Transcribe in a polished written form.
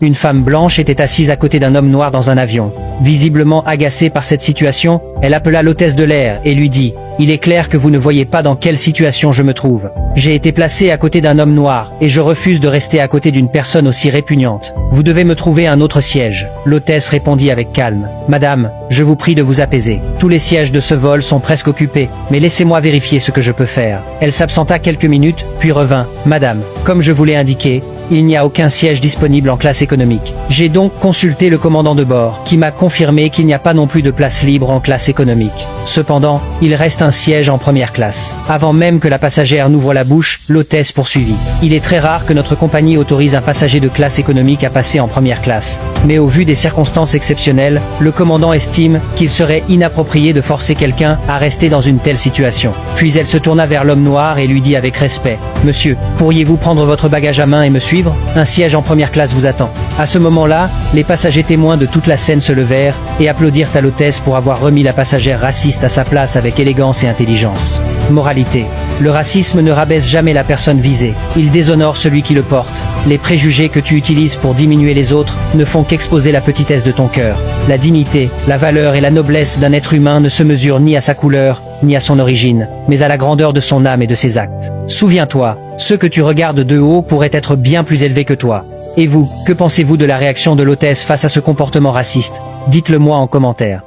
Une femme blanche était assise à côté d'un homme noir dans un avion. Visiblement agacée par cette situation, elle appela l'hôtesse de l'air et lui dit « Il est clair que vous ne voyez pas dans quelle situation je me trouve. J'ai été placée à côté d'un homme noir et je refuse de rester à côté d'une personne aussi répugnante. Vous devez me trouver un autre siège. » L'hôtesse répondit avec calme « Madame, je vous prie de vous apaiser. Tous les sièges de ce vol sont presque occupés, mais laissez-moi vérifier ce que je peux faire. » Elle s'absenta quelques minutes, puis revint « Madame, comme je vous l'ai indiqué, il n'y a aucun siège disponible en classe économique. J'ai donc consulté le commandant de bord, qui m'a confirmé qu'il n'y a pas non plus de place libre en classe économique. Cependant, il reste un siège en première classe. » Avant même que la passagère n'ouvre la bouche, l'hôtesse poursuivit. « Il est très rare que notre compagnie autorise un passager de classe économique à passer en première classe. Mais au vu des circonstances exceptionnelles, le commandant estime qu'il serait inapproprié de forcer quelqu'un à rester dans une telle situation. » Puis elle se tourna vers l'homme noir et lui dit avec respect « Monsieur, pourriez-vous prendre votre bagage à main et me suivre ? Un siège en première classe vous attend. » À ce moment-là, les passagers témoins de toute la scène se levèrent et applaudirent à l'hôtesse pour avoir remis la passagère raciste à sa place avec élégance et intelligence. Moralité. Le racisme ne rabaisse jamais la personne visée. Il déshonore celui qui le porte. Les préjugés que tu utilises pour diminuer les autres ne font qu'exposer la petitesse de ton cœur. La dignité, la valeur et la noblesse d'un être humain ne se mesurent ni à sa couleur, ni à son origine, mais à la grandeur de son âme et de ses actes. Souviens-toi, ceux que tu regardes de haut pourraient être bien plus élevés que toi. Et vous, que pensez-vous de la réaction de l'hôtesse face à ce comportement raciste? Dites-le moi en commentaire.